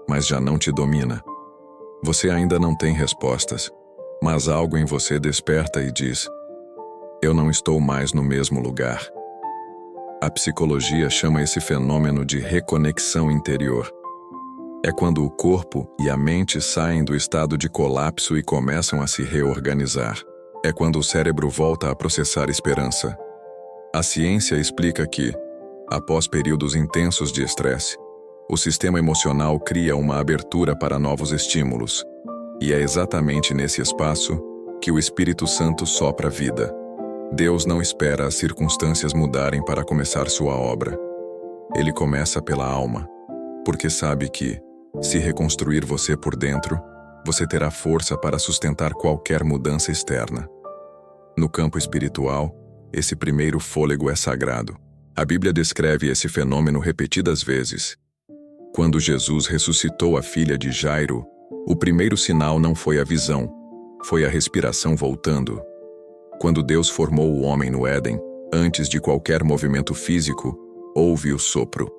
mas já não te domina. Você ainda não tem respostas, mas algo em você desperta e diz: eu não estou mais no mesmo lugar. A psicologia chama esse fenômeno de reconexão interior. É quando o corpo e a mente saem do estado de colapso e começam a se reorganizar. É quando o cérebro volta a processar esperança. A ciência explica que, após períodos intensos de estresse, o sistema emocional cria uma abertura para novos estímulos. E é exatamente nesse espaço que o Espírito Santo sopra a vida. Deus não espera as circunstâncias mudarem para começar sua obra. Ele começa pela alma, porque sabe que, se reconstruir você por dentro, você terá força para sustentar qualquer mudança externa. No campo espiritual, esse primeiro fôlego é sagrado. A Bíblia descreve esse fenômeno repetidas vezes. Quando Jesus ressuscitou a filha de Jairo, o primeiro sinal não foi a visão, foi a respiração voltando. Quando Deus formou o homem no Éden, antes de qualquer movimento físico, houve o sopro.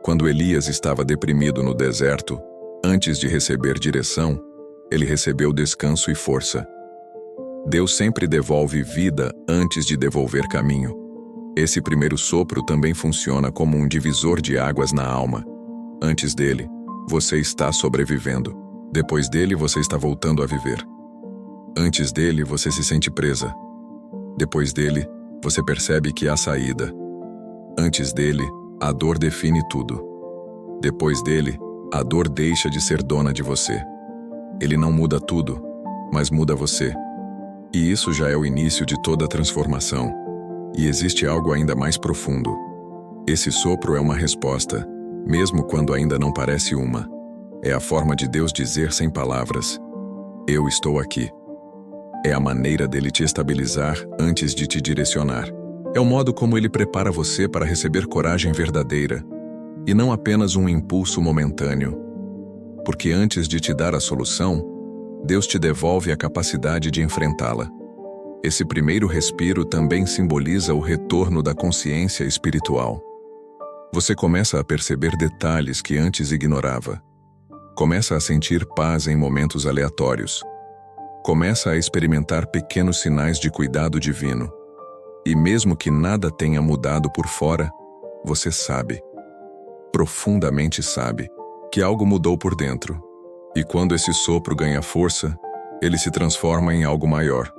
Quando Elias estava deprimido no deserto, antes de receber direção, ele recebeu descanso e força. Deus sempre devolve vida antes de devolver caminho. Esse primeiro sopro também funciona como um divisor de águas na alma. Antes dele, você está sobrevivendo. Depois dele, você está voltando a viver. Antes dele, você se sente presa. Depois dele, você percebe que há saída. Antes dele, a dor define tudo. Depois dele, a dor deixa de ser dona de você. Ele não muda tudo, mas muda você. E isso já é o início de toda a transformação. E existe algo ainda mais profundo. Esse sopro é uma resposta, mesmo quando ainda não parece uma. É a forma de Deus dizer sem palavras: eu estou aqui. É a maneira dele te estabilizar antes de te direcionar. É o modo como ele prepara você para receber coragem verdadeira, e não apenas um impulso momentâneo. Porque antes de te dar a solução, Deus te devolve a capacidade de enfrentá-la. Esse primeiro respiro também simboliza o retorno da consciência espiritual. Você começa a perceber detalhes que antes ignorava. Começa a sentir paz em momentos aleatórios. Começa a experimentar pequenos sinais de cuidado divino. E mesmo que nada tenha mudado por fora, você sabe, profundamente sabe, que algo mudou por dentro. E quando esse sopro ganha força, ele se transforma em algo maior.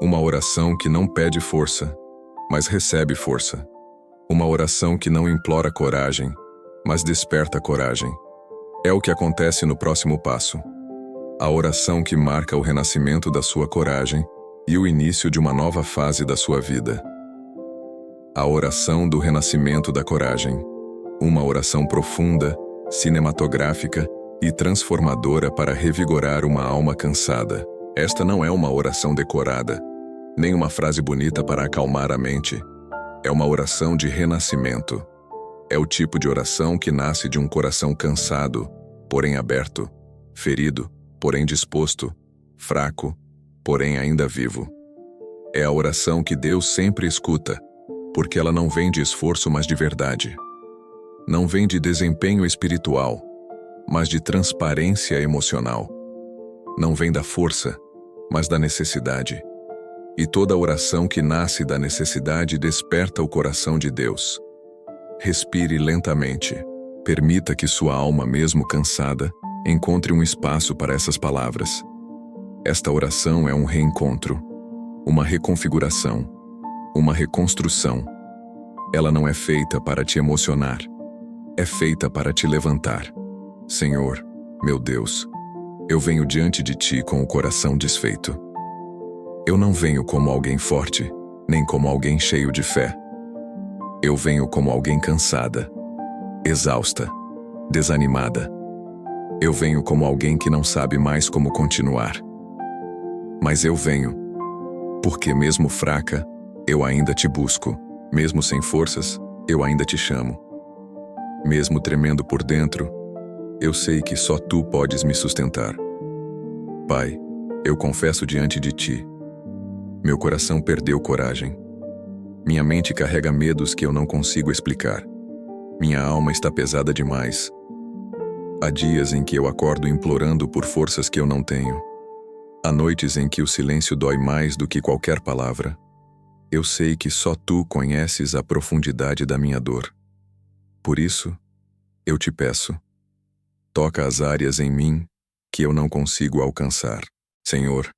Uma oração que não pede força, mas recebe força. Uma oração que não implora coragem, mas desperta coragem. É o que acontece no próximo passo. A oração que marca o renascimento da sua coragem e o início de uma nova fase da sua vida. A oração do renascimento da coragem. Uma oração profunda, cinematográfica e transformadora para revigorar uma alma cansada. Esta não é uma oração decorada, nem uma frase bonita para acalmar a mente. É uma oração de renascimento. É o tipo de oração que nasce de um coração cansado, porém aberto, ferido, porém disposto, fraco, porém ainda vivo. É a oração que Deus sempre escuta, porque ela não vem de esforço, mas de verdade. Não vem de desempenho espiritual, mas de transparência emocional. Não vem da força, mas da necessidade. E toda oração que nasce da necessidade desperta o coração de Deus. Respire lentamente. Permita que sua alma, mesmo cansada, encontre um espaço para essas palavras. Esta oração é um reencontro, uma reconfiguração, uma reconstrução. Ela não é feita para te emocionar, é feita para te levantar. Senhor, meu Deus, eu venho diante de ti com o coração desfeito. Eu não venho como alguém forte, nem como alguém cheio de fé. Eu venho como alguém cansada, exausta, desanimada. Eu venho como alguém que não sabe mais como continuar. Mas eu venho, porque mesmo fraca, eu ainda te busco. Mesmo sem forças, eu ainda te chamo. Mesmo tremendo por dentro, eu sei que só tu podes me sustentar. Pai, eu confesso diante de ti. Meu coração perdeu coragem. Minha mente carrega medos que eu não consigo explicar. Minha alma está pesada demais. Há dias em que eu acordo implorando por forças que eu não tenho. Há noites em que o silêncio dói mais do que qualquer palavra. Eu sei que só tu conheces a profundidade da minha dor. Por isso, eu te peço, toca as áreas em mim que eu não consigo alcançar. Senhor,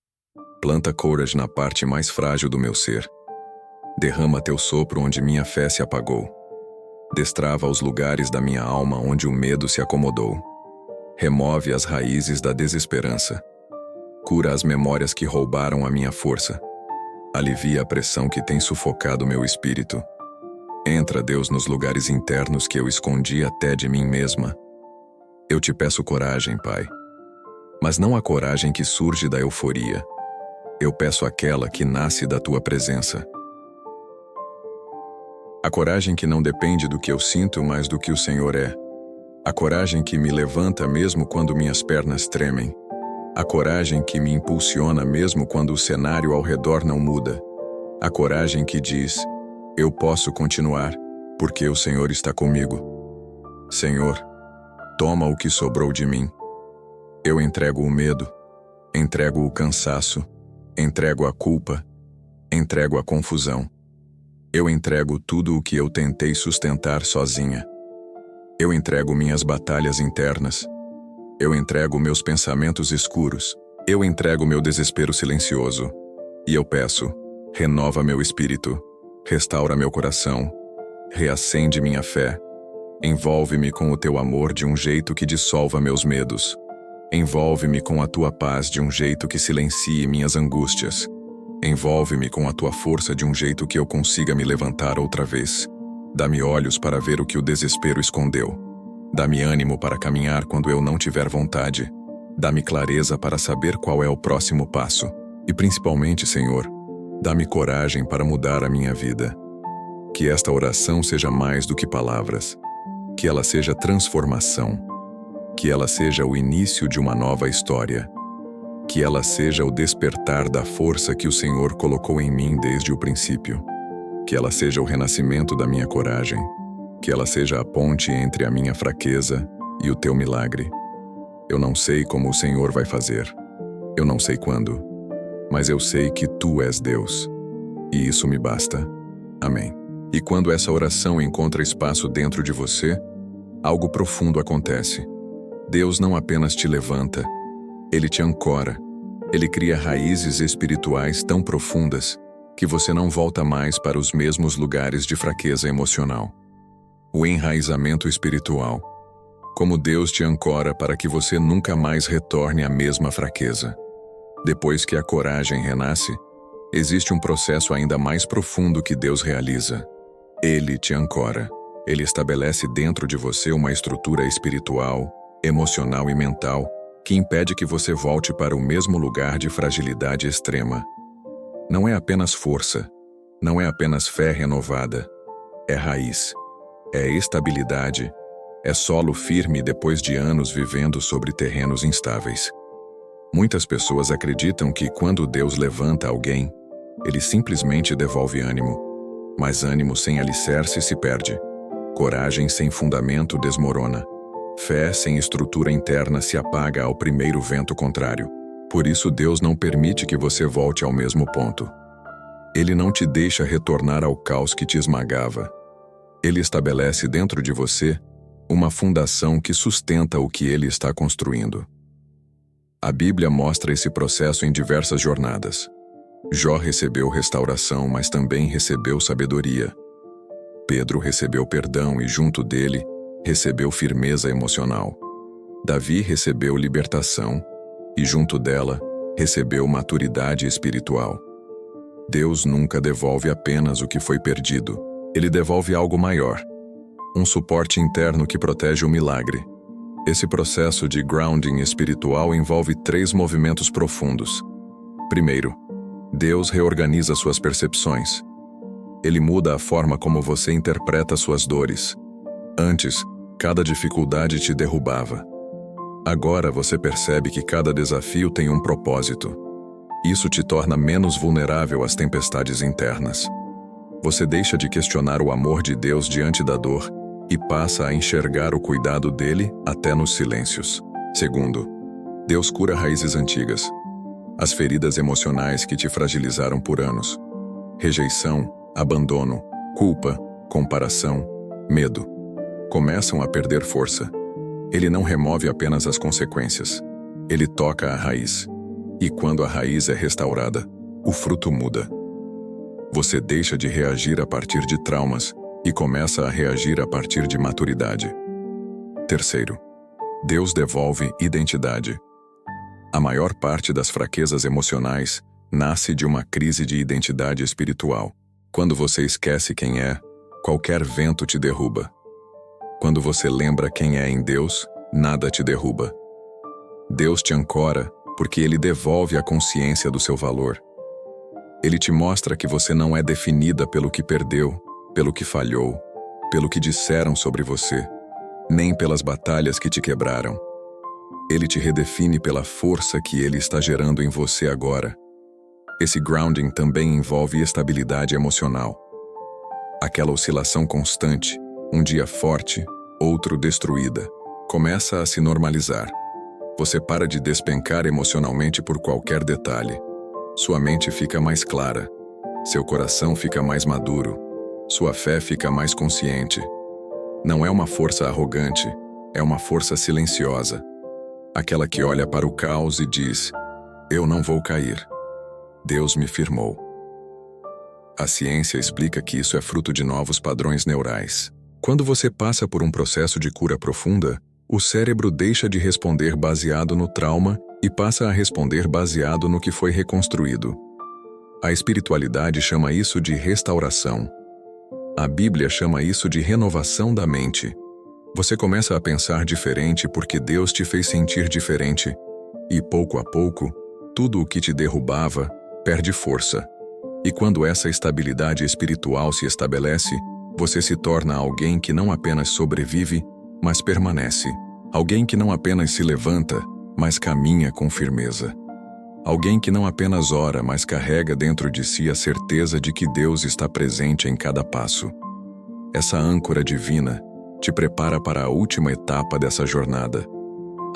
planta coragem na parte mais frágil do meu ser. Derrama teu sopro onde minha fé se apagou. Destrava os lugares da minha alma onde o medo se acomodou. Remove as raízes da desesperança. Cura as memórias que roubaram a minha força. Alivia a pressão que tem sufocado meu espírito. Entra, Deus, nos lugares internos que eu escondi até de mim mesma. Eu te peço coragem, Pai. Mas não a coragem que surge da euforia. Eu peço aquela que nasce da tua presença. A coragem que não depende do que eu sinto, mas do que o Senhor é. A coragem que me levanta mesmo quando minhas pernas tremem. A coragem que me impulsiona mesmo quando o cenário ao redor não muda. A coragem que diz, eu posso continuar, porque o Senhor está comigo. Senhor, toma o que sobrou de mim. Eu entrego o medo, entrego o cansaço, entrego a culpa, entrego a confusão. Eu entrego tudo o que eu tentei sustentar sozinha. Eu entrego minhas batalhas internas. Eu entrego meus pensamentos escuros. Eu entrego meu desespero silencioso. E eu peço, renova meu espírito, restaura meu coração, reacende minha fé. Envolve-me com o teu amor de um jeito que dissolva meus medos. Envolve-me com a tua paz de um jeito que silencie minhas angústias. Envolve-me com a tua força de um jeito que eu consiga me levantar outra vez. Dá-me olhos para ver o que o desespero escondeu. Dá-me ânimo para caminhar quando eu não tiver vontade. Dá-me clareza para saber qual é o próximo passo. E principalmente, Senhor, dá-me coragem para mudar a minha vida. Que esta oração seja mais do que palavras. Que ela seja transformação. Que ela seja o início de uma nova história. Que ela seja o despertar da força que o Senhor colocou em mim desde o princípio. Que ela seja o renascimento da minha coragem. Que ela seja a ponte entre a minha fraqueza e o teu milagre. Eu não sei como o Senhor vai fazer. Eu não sei quando. Mas eu sei que tu és Deus. E isso me basta. Amém. E quando essa oração encontra espaço dentro de você, algo profundo acontece. Deus não apenas te levanta, Ele te ancora. Ele cria raízes espirituais tão profundas que você não volta mais para os mesmos lugares de fraqueza emocional. O enraizamento espiritual. Como Deus te ancora para que você nunca mais retorne à mesma fraqueza. Depois que a coragem renasce, existe um processo ainda mais profundo que Deus realiza. Ele te ancora. Ele estabelece dentro de você uma estrutura espiritual, emocional e mental que impede que você volte para o mesmo lugar de fragilidade extrema. Não é apenas força, não é apenas fé renovada, é raiz, é estabilidade, é solo firme depois de anos vivendo sobre terrenos instáveis. Muitas pessoas acreditam que quando Deus levanta alguém, Ele simplesmente devolve ânimo, mas ânimo sem alicerce se perde, coragem sem fundamento desmorona. Fé sem estrutura interna se apaga ao primeiro vento contrário. Por isso Deus não permite que você volte ao mesmo ponto. Ele não te deixa retornar ao caos que te esmagava. Ele estabelece dentro de você uma fundação que sustenta o que Ele está construindo. A Bíblia mostra esse processo em diversas jornadas. Jó recebeu restauração, mas também recebeu sabedoria. Pedro recebeu perdão e, junto dele, recebeu firmeza emocional. Davi recebeu libertação e, junto dela, recebeu maturidade espiritual. Deus nunca devolve apenas o que foi perdido. Ele devolve algo maior. Um suporte interno que protege o milagre. Esse processo de grounding espiritual envolve 3 movimentos profundos. Primeiro, Deus reorganiza suas percepções. Ele muda a forma como você interpreta suas dores. Antes, cada dificuldade te derrubava. Agora você percebe que cada desafio tem um propósito. Isso te torna menos vulnerável às tempestades internas. Você deixa de questionar o amor de Deus diante da dor e passa a enxergar o cuidado dele até nos silêncios. Segundo, Deus cura raízes antigas. As feridas emocionais que te fragilizaram por anos. Rejeição, abandono, culpa, comparação, medo. Começam a perder força. Ele não remove apenas as consequências. Ele toca a raiz. E quando a raiz é restaurada, o fruto muda. Você deixa de reagir a partir de traumas e começa a reagir a partir de maturidade. Terceiro, Deus devolve identidade. A maior parte das fraquezas emocionais nasce de uma crise de identidade espiritual. Quando você esquece quem é, qualquer vento te derruba. Quando você lembra quem é em Deus, nada te derruba. Deus te ancora porque Ele devolve a consciência do seu valor. Ele te mostra que você não é definida pelo que perdeu, pelo que falhou, pelo que disseram sobre você, nem pelas batalhas que te quebraram. Ele te redefine pela força que Ele está gerando em você agora. Esse grounding também envolve estabilidade emocional. Aquela oscilação constante, um dia forte, outro destruída, começa a se normalizar. Você para de despencar emocionalmente por qualquer detalhe. Sua mente fica mais clara. Seu coração fica mais maduro. Sua fé fica mais consciente. Não é uma força arrogante, é uma força silenciosa. Aquela que olha para o caos e diz: eu não vou cair. Deus me firmou. A ciência explica que isso é fruto de novos padrões neurais. Quando você passa por um processo de cura profunda, o cérebro deixa de responder baseado no trauma e passa a responder baseado no que foi reconstruído. A espiritualidade chama isso de restauração. A Bíblia chama isso de renovação da mente. Você começa a pensar diferente porque Deus te fez sentir diferente. E pouco a pouco, tudo o que te derrubava perde força. E quando essa estabilidade espiritual se estabelece, você se torna alguém que não apenas sobrevive, mas permanece. Alguém que não apenas se levanta, mas caminha com firmeza. Alguém que não apenas ora, mas carrega dentro de si a certeza de que Deus está presente em cada passo. Essa âncora divina te prepara para a última etapa dessa jornada,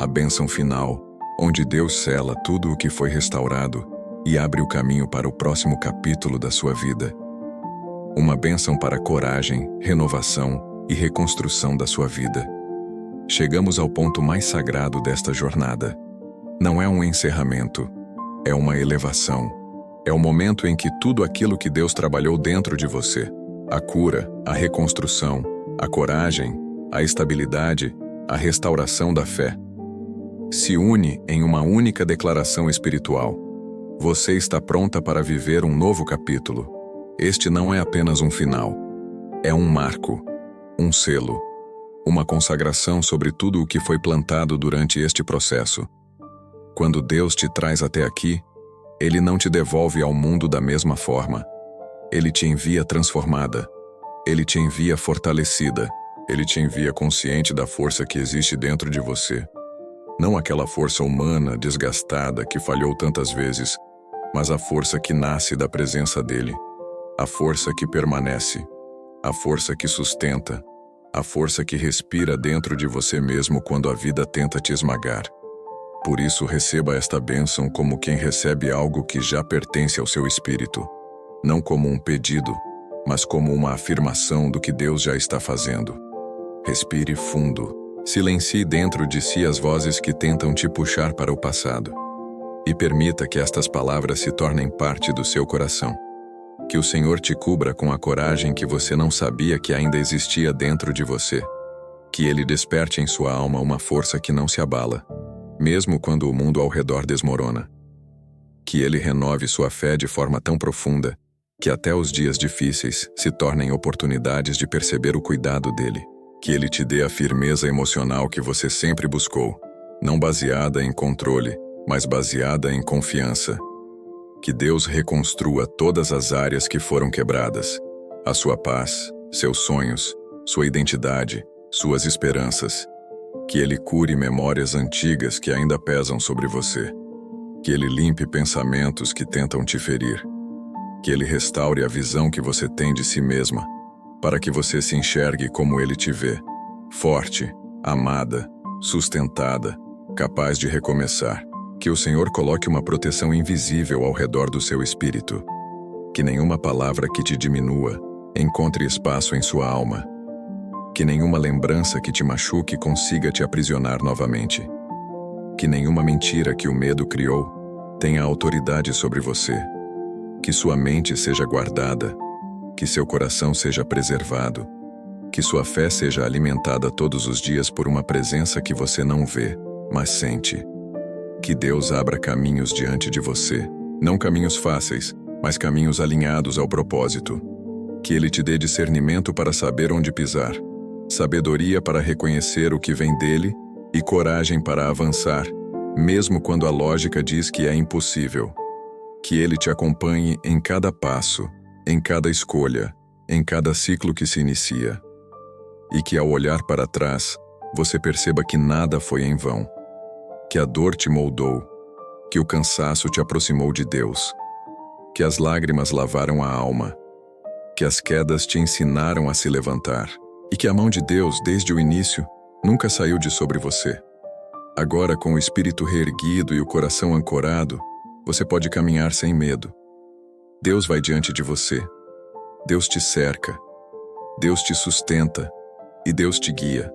a bênção final, onde Deus sela tudo o que foi restaurado e abre o caminho para o próximo capítulo da sua vida. Uma bênção para coragem, renovação e reconstrução da sua vida. chegamos ao ponto mais sagrado desta jornada. Não é um encerramento, é uma elevação. É o momento em que tudo aquilo que Deus trabalhou dentro de você, a cura, a reconstrução, a coragem, a estabilidade, a restauração da fé, se une em uma única declaração espiritual. Você está pronta para viver um novo capítulo. Este não é apenas um final. É um marco, um selo, uma consagração sobre tudo o que foi plantado durante este processo. Quando Deus te traz até aqui, Ele não te devolve ao mundo da mesma forma. Ele te envia transformada. Ele te envia fortalecida. Ele te envia consciente da força que existe dentro de você. Não aquela força humana, desgastada, que falhou tantas vezes, mas a força que nasce da presença dele. A força que permanece. A força que sustenta. A força que respira dentro de você mesmo quando a vida tenta te esmagar. Por isso, receba esta bênção como quem recebe algo que já pertence ao seu espírito. Não como um pedido, mas como uma afirmação do que Deus já está fazendo. Respire fundo. Silencie dentro de si as vozes que tentam te puxar para o passado. E permita que estas palavras se tornem parte do seu coração. Que o Senhor te cubra com a coragem que você não sabia que ainda existia dentro de você. Que Ele desperte em sua alma uma força que não se abala, mesmo quando o mundo ao redor desmorona. Que Ele renove sua fé de forma tão profunda que até os dias difíceis se tornem oportunidades de perceber o cuidado dele. Que Ele te dê a firmeza emocional que você sempre buscou, não baseada em controle, mas baseada em confiança. Que Deus reconstrua todas as áreas que foram quebradas, a sua paz, seus sonhos, sua identidade, suas esperanças. Que Ele cure memórias antigas que ainda pesam sobre você. Que Ele limpe pensamentos que tentam te ferir. Que Ele restaure a visão que você tem de si mesma, para que você se enxergue como Ele te vê, forte, amada, sustentada, capaz de recomeçar. Que o Senhor coloque uma proteção invisível ao redor do seu espírito. Que nenhuma palavra que te diminua encontre espaço em sua alma. Que nenhuma lembrança que te machuque consiga te aprisionar novamente. Que nenhuma mentira que o medo criou tenha autoridade sobre você. Que sua mente seja guardada. Que seu coração seja preservado. Que sua fé seja alimentada todos os dias por uma presença que você não vê, mas sente. Que Deus abra caminhos diante de você, não caminhos fáceis, mas caminhos alinhados ao propósito. Que Ele te dê discernimento para saber onde pisar, sabedoria para reconhecer o que vem dele e coragem para avançar, mesmo quando a lógica diz que é impossível. Que Ele te acompanhe em cada passo, em cada escolha, em cada ciclo que se inicia. E que ao olhar para trás, você perceba que nada foi em vão. Que a dor te moldou, que o cansaço te aproximou de Deus, que as lágrimas lavaram a alma, que as quedas te ensinaram a se levantar, e que a mão de Deus, desde o início, nunca saiu de sobre você. Agora, com o espírito reerguido e o coração ancorado, você pode caminhar sem medo. Deus vai diante de você. Deus te cerca. Deus te sustenta. E Deus te guia.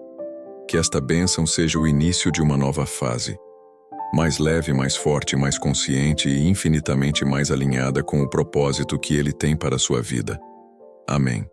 Que esta bênção seja o início de uma nova fase. Mais leve, mais forte, mais consciente e infinitamente mais alinhada com o propósito que Ele tem para a sua vida. Amém.